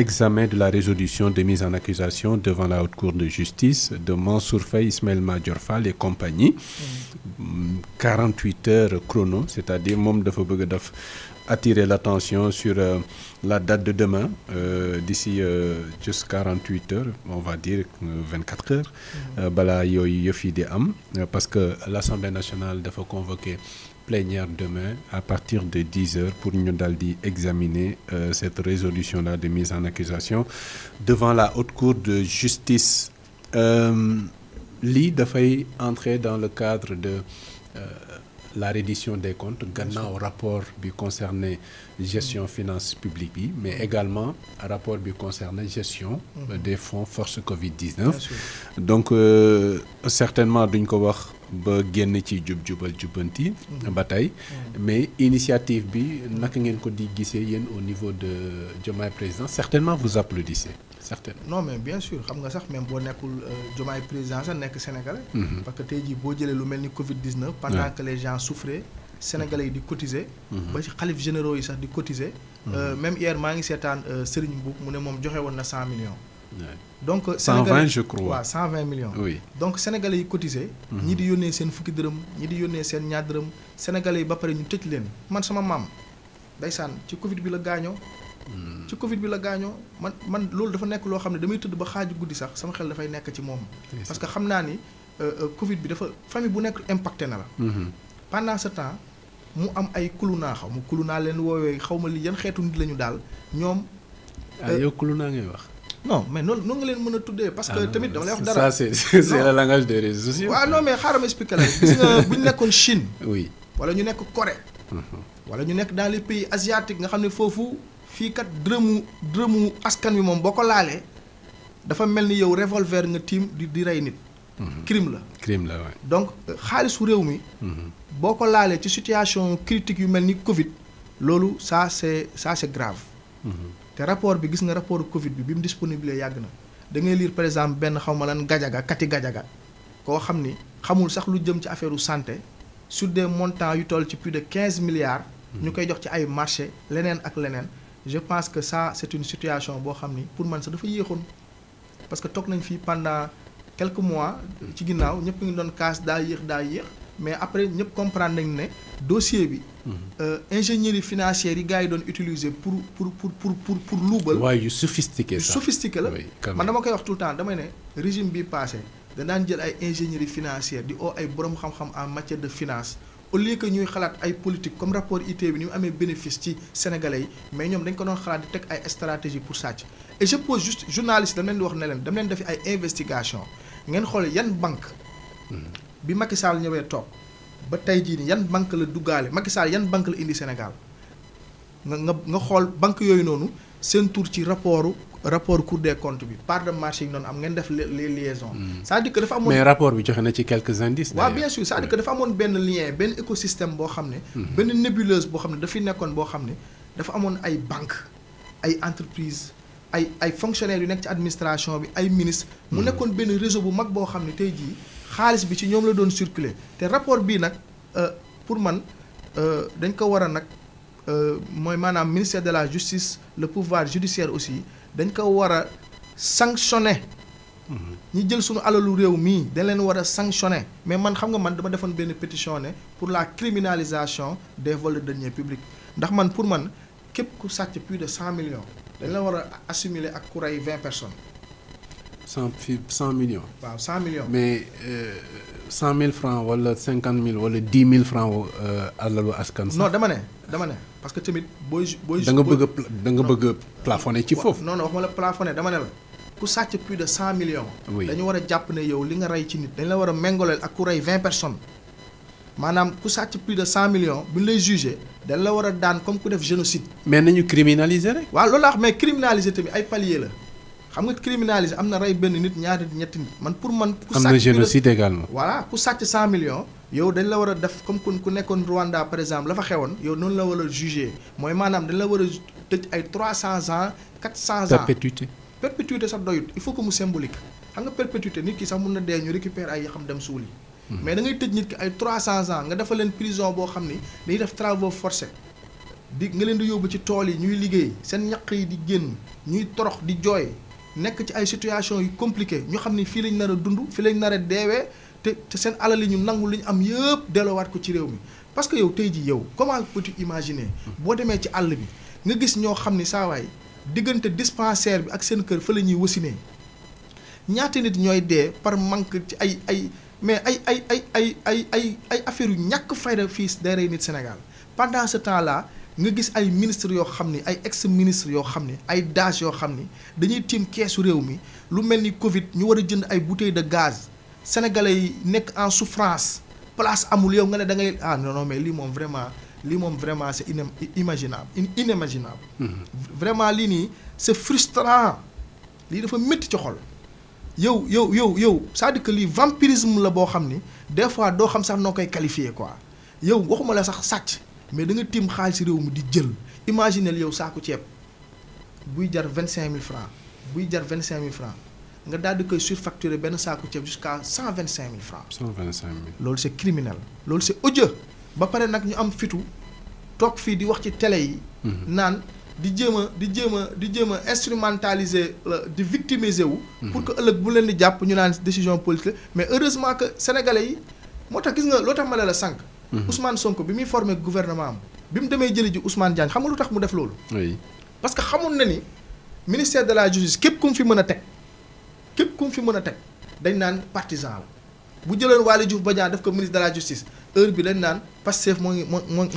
examen de la résolution de mise en accusation devant la haute cour de justice de Mansour Faye, Ismaël Madior Fall et compagnie. 48 heures chrono, c'est-à-dire moom dafa bëgg a def attirer l'attention sur la date de demain, d'ici juste 48 heures, on va dire 24 heures, balaa yooyu yëf yi di am, parce que l'Assemblée nationale dafa convoquer plénière demain à partir de 10 heures pour ñu daal di examiner cette résolution-là de mise en accusation devant la haute cour de justice. Lii dafay entrer dans le cadre de la reddition des comptes gannaaw rapport bi concerné gestion finance publique bi, mais également rapport bi concerné gestion des fonds force Covid-19. Donc certainement duñ ko wax ba génn ci jubal jubbanti ba tey, mais initiative bi naka ngeen ko di gisee yéen au niveau de Diomaye président? Certainement vous applaudissez. Certainement. Non mais bien sûr xam nga sax même boo nekkul Diomaye président sax nekk sénégalais. Parce que tey jii boo jëlee lu mel ni Covid-19 pendant que les gens souffraient, sénégalais yi di cotiser. ba ci xalif généraux yi sax di cotiser. Même hier maa ngi seetaan Serigne Mboup mu ne moom joxe woon na 100 millions. Donc 120 je crois. waaw 120 millions. Oui. Donc sénégalais yi cotiser. ñi di yónnee seen fukki dërëm ñi di yónnee seen ñaar dërëm, sénégalais yi ba pare ñu tëj leen. Man sama maam ndeysaan ci Covid bi la gaañoo. ci Covid bi la gaañoo man loolu dafa nekk loo xam ne damay tëdd ba xaaju guddi sax sama xel dafay nekk ci moom. Parce que xam naa ni Covid bi dafa famille bu nekk impacté na la. Pendant ce temps mu am ay kulunaa xaw ma kulunaa leen woowee xaw ma li yan xeetu nit la ñu daal ñoom. yow kulunaa ngay wax. non mais noonu nga leen mën a tuddee. parce que tamit dama lay wax dara. ça c'est le langage des réseaux sociaux. waaw non mais xaaral ma expliquer la gis nga bu ñu nekkoon Chine. oui wala ñu nekk Corée. wala ñu nekk dans les pays asiatiques nga xam ne foofu. fii kat dërëmu askan wi moom boo ko laalee dafa mel ni yow revolver nga tiim di rey nit. crime la waay. donc xaalisu réew mi. boo ko laalee ci situation critique yu mel ni Covid loolu ça c'est grave. te rapport bi gis nga rapport Covid bi mu disponible yàgg na da ngay lire par exemple benn xaw ma lan Kati Gajaga koo xam ni xamul sax lu jëm ci affaire santé sur des montants yu toll ci plus de 15 milliards. ñu koy jox ci ay marché leneen ak leneen. Je pense que ça c'est une situation boo xam ni pour man sax dafa yéexoon parce que toog nañ fii pendant quelques mois ci ginnaaw ñëpp ngi doon kaas daa yéex mais après ñëpp comprendre nañ ne dossier bi ingénierie financière yi gars yi doon utiliser pour luubal. waaye yu sophistiqué sax sophistiqué la man dama koy wax tout le temps damay ne régime bi passé danaan jël ay ingénierie financière di oo ay borom xam-xam en matière de finance. Au lieu que ñuy xalaat ay politique comme rapport IT bi ni mu amee bénéfice ci sénégalais yi mais ñoom dañ ko doon xalaat di teg ay stratégie pour sàcc et je pose juste journaliste dama leen di wax ne leen dama leen defi ay investigation ngeen xool yan banque bi Macky Sall ñëwee toog ba tey jii ni yan banque la duggaale Macky Sall yan banque la indi Sénégal nga xool banque yooyu noonu seen tour ci rapport Cour des comptes bi part de marché yi noonu am ngeen def les liaisons. C'est-à-dire que dafa amoon mais rapport bi joxe na ci quelques indices. waaw bien sûr c'est-à-dire que dafa amoon benn lien benn écosystème boo xam ne. benn nébuleuse boo xam ne dafay nekkoon boo xam ne dafa amoon ay banques ay entreprises ay fonctionnaires yu nekk ci administration bi ay ministres. mu nekkoon benn réseau bu mag boo xam ne tey jii xaalis bi ci ñoom la doon circuler te rapport bii nag pour man dañ ko war a nag mooy maanaam ministère de la justice le pouvoir judiciaire aussi. dañ ko war a sanctionner ñi jël suñu alalu réew mii dañ leen war a sanctionner mais man xam nga man dama defoon benn pétition ne pour la criminalisation des vols de deniers publics ndax man pour man képp ku sàcc plus de 100 millions dañ la war a assimiler ak ku rey 20 personnes. 100 millions. waaw 100 millions. mais 100 000 francs wala 50 000 wala 10 000 francs alalu askan. non dama ne parce que tamit booy. da nga bëgg a plafonner ci foofu. non waxuma la plafonner dama ne la ku sàcc plus de 100 millions. oui dañu war a jàpp ne yow li nga rey ci nit dañ la war a méngoleel ak ku rey 20 personnes maanaam ku sàcc plus de 100 millions bu ñu lay jugé dañ la war a daan comme ku def génocide. mais nañu criminaliser rek. waaw loolu la wax mais criminaliser tamit ay palier la xam nga criminaliser am na rey benn nit ñaari nit ñetti nit man pour man. ku sàcc am na génocide également. voilà ku sàcc 100 millions. yow dañ la war a def comme ku nekkoon Rwanda par exemple la fa xewoon yow noonu la war a jugé mooy maanaam dañ la war a tëj ay 300 ans 400 ans. perpétuité sax doyut il faut que mu symbolique xam nga perpétuité nit ki sax mun na dee ñu récupérer ay xam dem suuli. mais da ngay tëj nit ki ay 300 ans nga defal leen prison boo xam ni dañuy def travaux forcés nga leen di yóbbu ci tool yi ñuy liggéey seen ñaq yi di génn ñuy torox di jooy nekk ci ay situation yu compliqué ñu xam ni fii lañ nar a dund fii lañ nar a deewee te seen alal yi ñu nangu li ñu am yëpp delloowaat ko ci réew mi parce que yow tey jii yow comment peux-tu imaginer boo demee ci àll bi nga gis ñoo xam ni saawaay diggante dispensaire bi ak seen kër fa la ñuy wasinee ñaata nit ñooy dee par manque ci ay affaire yu ñàkk fayda fii day rey nit Sénégal pendant ce temps là nga gis ay ministres yoo xam ni ay ex ministres yoo xam ni ay DAGE yoo xam ni dañuy tiim keesu réew mi lu mel ni Covid ñu war a jënd ay bouteilles de gaz sénégalais yi nekk en souffrance place amul yow nga ne da ngay non mais lii moom vraiment c'est inimaginable vraiment lii nii c'est frustrant lii dafa métti ci xol yow c'est-à-dire que lii vampirisme la boo xam ni des fois doo xam sax noo koy qualifier quoi yow waxuma la sax sàcc mais da nga tiim xaalis réew mi di jël imaginez yow saaku ceeb buy jar 25 000 francs buy jar 25 000 francs nga daal di koy surfacturer benn saaku ceeb jusqu'à 125 000 francs. 125 000 loolu c'est criminel loolu c'est odieux ba pare nag ñu am fitu toog fii di wax ci télé yi. naan di jéem a instrumentaliser di victimiser wu. pour que ëllëg bu leen di jàpp ñu naan décision politique mais heureusement que sénégalais yi moo tax gis nga loo tax ma ne la sànq. Ousmane Sonko bi muy formé gouvernement am bi mu demee jëli ji Ousmane Diagne xam nga lu tax mu def loolu. oui parce que xamoon na ni ministère de la justice képp ku mu fi mën a teg dañ naan partisan la bu jëloon Waly Diouf Bodiang def ko ministre de la justice heure bi dañ naan Pastef moo ngi. non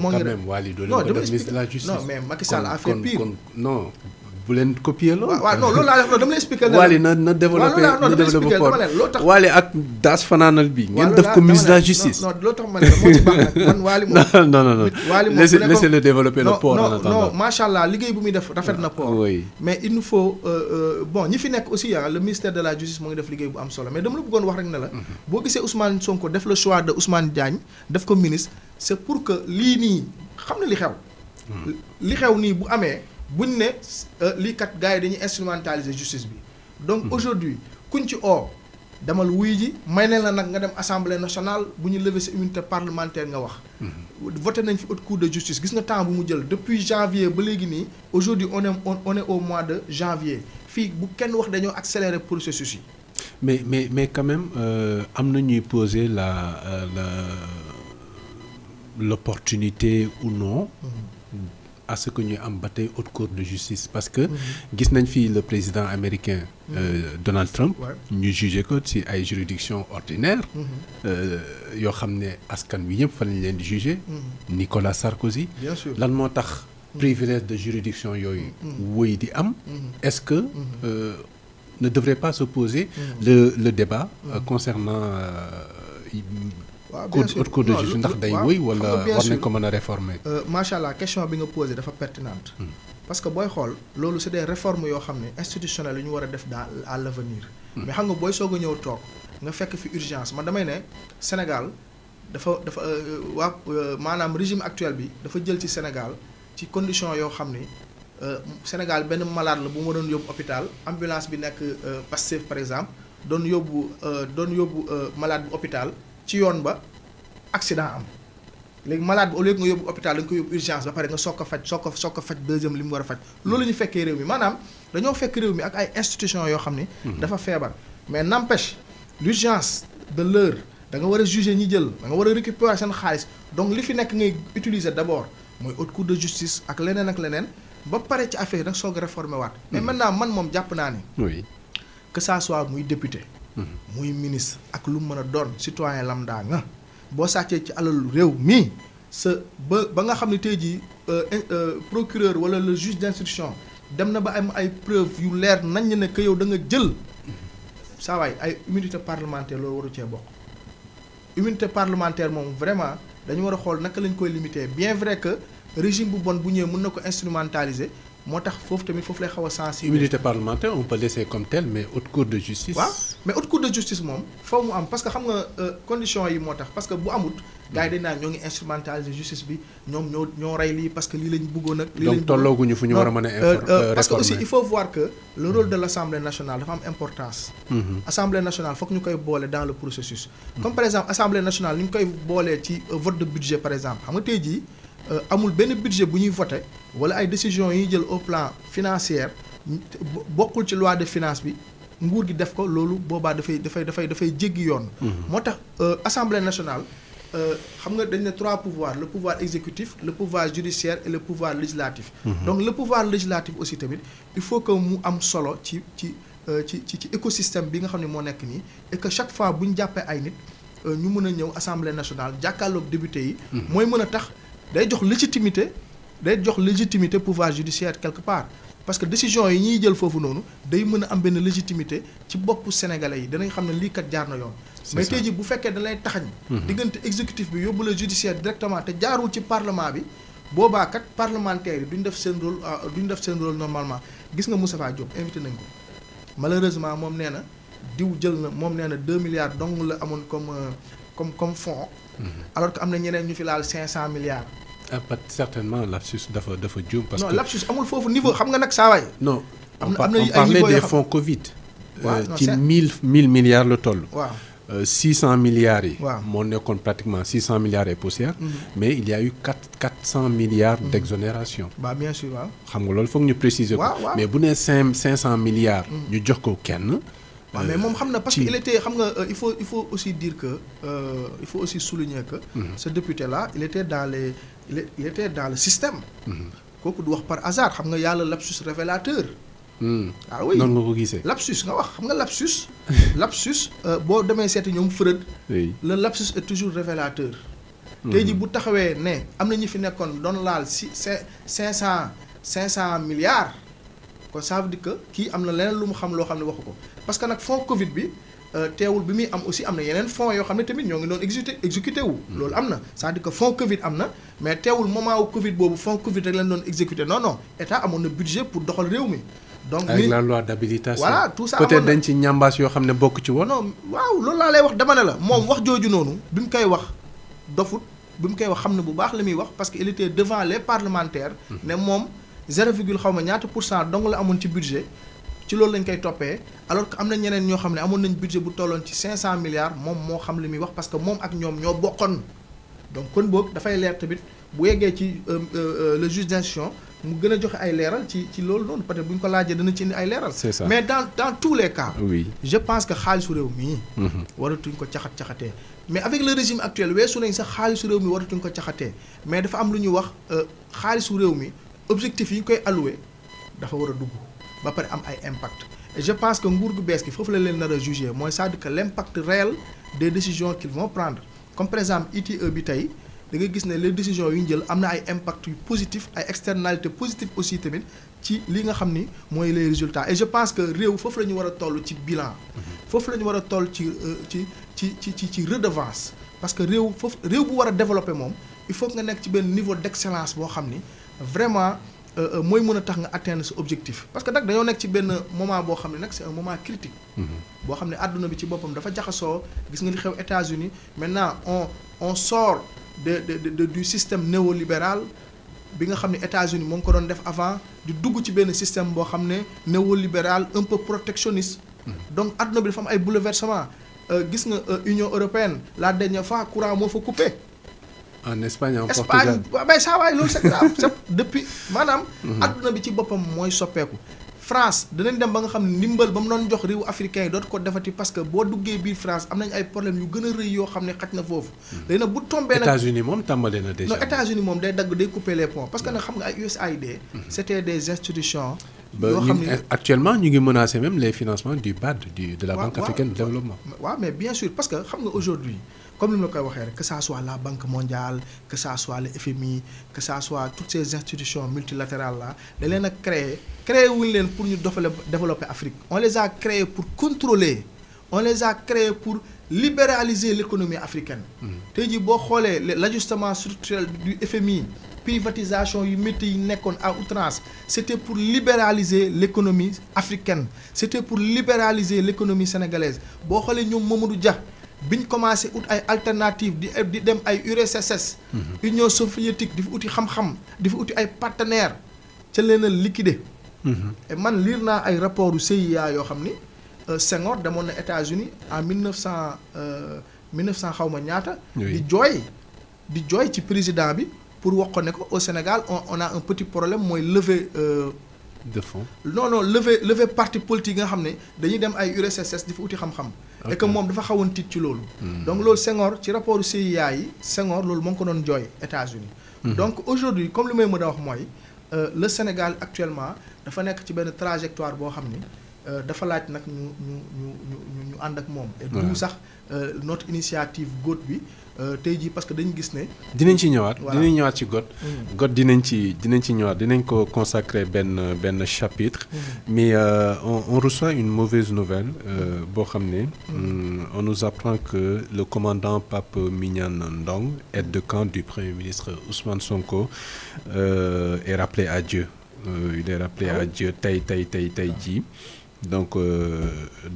quand même Waly doo leen ko def ministre de la justice. non mais Macky Sall a fait pire. non bu leen copier loolu. waaw non loolu laa def dama lay expliquer. Waly na développé fort Waly ak daas fanaanal bi. ngeen def ko ministre de la justice. non loolu tax ma ne la moo ci baax nag man Waly moom. non Waly moom laissez-le développer le port en attendant. non macha allah liggéey bu muy def rafet na port. oui mais il nous faut bon ñi fi nekk aussi le ministère de la justice moo ngi def liggéey bu am solo mais dama la bëggoon wax rek ne la. boo gisee Ousmane Sonko def le choix de Ousmane Diagne def ko ministre c'est pour que lii nii xam na li xew. li xew nii bu amee. buñ ne lii kat gars yi dañuy instrumentaliser justice bi donc aujourd'hui kuñ ci demal wuy ji may ne la nag nga dem assemblée nationale bu ñu lever sa immunité parlementaire nga wax. voté nañ fi haute cour de justice gis nga temps bu mu jël depuis janvier ba léegi nii aujourd'hui on est au mois de janvier fii bu kenn wax dañoo accélérer processus yi. mais quand même am na ñuy poser l'opportunité ou non. à ce que ñu am ba tey haute cour de justice parce que gis nañ fii le président américain Donald Trump ñu jugé ko ci ay juridiction ordinaire yoo xam ne askan wi ñëpp fa lañ leen di jugé Nicolas Sarkozy bien sûr lan moo tax privilège de juridiction yooyu woy di am est-ce que ne devrait pas se poser le débat concernant haute cour de justice ndax day wëy wala war nañ ko mën a réformer. macha allah question bi nga posé dafa pertinente. parce que booy xool loolu c'est des réformes yoo xam ne institutionnelles yu ñu war a def dans à l'avenir. mais xam nga booy soog a ñëw toog nga fekk fi urgence man damay ne Sénégal dafa maanaam régime actuel bi dafa jël ci Sénégal ci condition yoo xam ni Sénégal benn malade la bu ma doon yóbbu hôpital ambulance bi nekk Pastef par exemple doon yóbbu malade bu hôpital. ci yoon ba accident am léegi malade bi au lieu nga yóbbu hôpital da nga ko yóbbu urgence ba pare nga soog ko faj deuxième li mu war a faj loolu la ñu fekkee réew mi maanaam dañoo fekk réew mi ak ay institutions yoo xam ni dafa feebar mais n'empêche l'urgence de l'heure da nga war a juger ñi jël da nga war a récupérer seen xaalis donc li fi nekk ngay utiliser d'abord mooy haute cour de justice ak leneen ba pare ci affaire nag soog a réformer waat mais maintenant man moom jàpp naa ne oui que ça soit muy député muy ministre ak lu mën a doon citoyen lambda nga boo sàccee ci alalu réew mi sa ba nga xam ne tey jii procureur wala le juge d'instruction dem na ba am ay preuves yu leer nañ ne que yow da nga jël saa waay ay immunité parlementaire loolu waru cee bokk immunité parlementaire moom vraiment dañu war a xool naka lañ koy limiter bien vrai que régime bu bon bu ñëwee mën na ko instrumentaliser moo tax foofu tamit foofu lay xaw a sensible. immunité parlementaire on peut laisser comme tel mais haute cour de justice. waaw mais haute cour de justice moom faw mu am parce que xam nga conditions yi moo tax parce que bu amut gars yi dañ naan ñoo ngi instrumentaliser justice bi ñoom ñoo rey lii parce que lii lañ bëggoon ak. lii lañ donc tollooguñu fu ñu war a mën a réformer parce que aussi il faut voir que le rôle de l'Assemblée nationale dafa am importance. Assemblée nationale foog ñu koy boole dans le processus. comme par exemple Assemblée nationale ni ñu koy boolee ci vote de budget par exemple xam nga tey jii amul benn budget bu ñuy voté wala ay décisions yi ñuy jël au plan financier bokkul ci loi de finance bi nguur gi def ko loolu boobaa dafay jéggi yoon. moo tax assemblée nationale xam nga dañ ne 3 pouvoirs le pouvoir exécutif le pouvoir judiciaire et le pouvoir législatif. Donc le pouvoir législatif aussi tamit il faut que mu am solo ci écosystème bi nga xam ne moo nekk nii et que chaque fois bu ñu jàppee ay nit ñu mën a ñëw assemblée nationale jàkkaarloog député yi. mooy mën a tax day jox légitimité pouvoir judiciaire quelque part. Parce que décision yi ñuy jël foofu noonu day mën a am benn légitimité ci boppu sénégalais yi danañ xam ne lii kat jaar na yoon. mais tey jii bu fekkee da lay taxañ. diggante exécutif bi yóbbu la judiciaire directement te jaarul ci parlement bi boobaa kat parlementaires yi duñ def seen rôle normalement gis nga Moustapha Diop invité nañ ko malheureusement moom nee na diw jël na moom nee na 2 milliards dong la amoon comme fonds. alors que am na ñeneen ñu fi laal 500 milliards. certainement lapsus dafa juum parce que non lapsus amul foofu niveau xam nga nag saa waay. non on parlait des fonds Covid. ci 1000 milliards la toll. waaw 600 milliards yi. waaw moo nekkoon pratiquement 600 milliards et poussière. mais il y a eu 400 milliards d'exonération. bah bien sûr waaw. xam nga loolu foog ñu préciser ko. mais bu nee 500 milliards. ñu jox ko kenn. waaw mais moom xam na parce que il était xam nga il faut aussi dire que il faut aussi souligner que. ce député là il était dans le système. kooku du wax par hasard xam nga yàlla lapsus révélateur. ah oui noonu nga ko gisee. lapsus nga wax xam nga lapsus boo demee seeti ñoom Freud. le lapsus est toujours révélateur. tey jii bu taxawee ne am na ñu fi nekkoon doon laal 500 milliards. kon ça veut dire que kii am na leneen lu mu xam loo xam ne waxu ko parce que nag fonds Covid bi teewul bi muy am aussi am na yeneen fonds yoo xam ne tamit ñoo ngi doon exécuté wu. loolu am na c'est-à-dire que fonds Covid am na mais teewul moment wu Covid boobu fonds Covid rek leen doon exécuté non état amoon na budget pour doxal réew mi. donc avec la loi d'habilitation. voilà tout ça peut-être dañ ci ñambaas yoo xam ne bokk ci woon. non waaw loolu laa lay wax dama ne la moom wax jooju noonu bi mu koy wax dofut bi mu koy wax xam ne bu baax la muy wax parce que il était devant les parlementaires. ne moom 0, xaw ma ñaata % dong la amoon ci budget ci loolu lañ koy toppee alors que am na ñeneen ñoo xam ne amoon nañ budget bu tolloon ci 500 milliards moom moo xam li muy wax parce que moom ak ñoom ñoo bokkoon donc kon boog dafay leer tamit bu yeggee ci le juge d'instruction mu gën a joxe ay leeral ci loolu noonu peut-être bu ñu ko laajee dana ci indi ay leeral. c'est ça mais dans tous les cas. oui je pense que xaalisu réew mi. waratuñ ko caxatee mais avec le régime actuel weesu nañ sax xaalisu réew mi waratuñ ko caxatee mais dafa am lu ñuy wax xaalisu réew mi. objectif yi ñu koy alloué dafa war a dugg ba pare am ay impact et je pense que nguur gu bees gi foofu la leen nar a juger mooy c'est-à-dire que l'impact réel des décisions qu'ils vont prendre comme par exemple ITE bi tey da nga gis ne les décisions yu ñu jël am na ay impact yu positif ay externalités positives aussi tamit ci li nga xam ni mooy les résultats et je pense que réew foofu la ñu war a toll ci bilan foofu la ñu war a toll ci redevance parce que réew bu war a développer moom il faut nga nekk ci benn niveau d'excellence boo xam ni vraiment mooy mën a tax nga atteindre sa objectif parce que nag dañoo nekk ci benn moment boo xam ne nag c'est un moment critique boo xam ne àdduna bi ci boppam dafa jaxasoo gis nga li xew États-Unis maintenant on sort du système néolibéral bi nga xam ne États-Unis moo ngi ko doon def avant di dugg ci benn système boo xam ne néolibéral un peu protectionniste donc àdduna bi dafa am ay bouleversement gis nga Union européenne la dernière fois courant moo fa coupé en Espagne en Portugal Espagne waaw bay saa waay loolu c'est grave c'est depuis maanaam adduna bi ci boppam mooy soppeeku France danañ dem ba nga xam ne ndimbal ba mu doon jox réewu africain yi dootu ko defati parce que boo duggee biir France am nañ ay problèmes yu gën a rëy yoo xam ne xaj na foofu léegi nag bu tombee nag États-Unis moom tàmbali na déjà non États-Unis moom day dagg day couper les ponts parce que nag xam nga ay USAID c'était des institutions yoo xam ne actuellement ñu ngi menacer même les financements du BAD de la Banque africaine de développement waaw mais bien sûr parce que xam nga aujourd'hui comme ni ma la koy waxee rek que ça soit la Banque mondiale que ça soit le FMI que ça soit toutes ces institutions multilatérales là da leen a créé wuñu leen pour ñu développer Afrique on les a créés pour contrôler on les a créés pour libéraliser l'économie africaine tey jii boo xoolee l'ajustement structurel du FMI privatisation yu métti yi nekkoon à outrance c'était pour libéraliser l'économie africaine c'était pour libéraliser l'économie sénégalaise boo xoolee ñoom Mamadou Dia biñ commencé ut ay alternatives di dem ay URSS Union soviétique di fi uti xam-xam di fi uti ay partenaires ca leen a liquider et man lire naa ay rapports yu CIA yoo xam ni Senghor demoon na États-Unis en 1900 xaw ma ñaata di jooy ci président bi pour wax ko ne ko au Sénégal on a un petit problème mooy lever. de fonds. non lever parti politique nga xam ne dañuy dem ay URSS di fa uti xam-xam. et que moom dafa xawoon tiit ci loolu. donc loolu Senghor ci rapport CIA yi Senghor loolu moo ngi ko doon jooy États-Unis donc aujourd'hui comme li may mën a wax mooy le Sénégal actuellement dafa nekk ci benn trajectoire boo xam ni dafa laaj nag ñu ànd ak moom. et du sax notre initiative GOAT bi tey jii parce que dañu gis ne. dinañ ci ñëwaat dinañ ñëwaat ci GOAT. GOAT dinañ ci ñëwaat dinañ ko consacrer benn chapitre. mais on reçoit une mauvaise nouvelle boo xam ne. on nous apprend que le commandant Pape Mignane Ndong, aide de camp du Premier ministre Ousmane Sonko, est rappelé à Dieu. Il est rappelé à Dieu tey jii. donc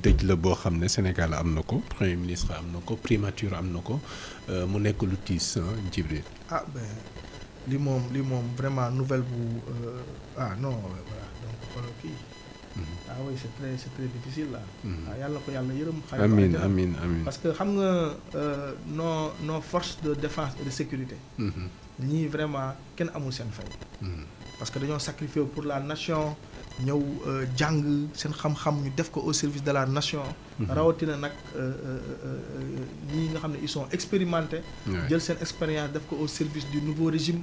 dëj la boo xam ne Sénégal am na ko Premier ministre am na ko primature am na ko mu nekk lu tiis Djibril. Ben li moom vraiment nouvelle bu non voilà donc kii. Oui c'est très difficile là. Yàlla ko yàlla yërëm. amiin parce que xam nga nos forces de défense et de sécurité. ñii vraiment kenn amul seen fay. parce que dañoo sacrifier pour la nation. ñëw jàng seen xam-xam ñu def ko au service de la nation. rawatina nag ñii nga xam ne ils sont expérimentés. jël seen expérience def ko au service du nouveau régime.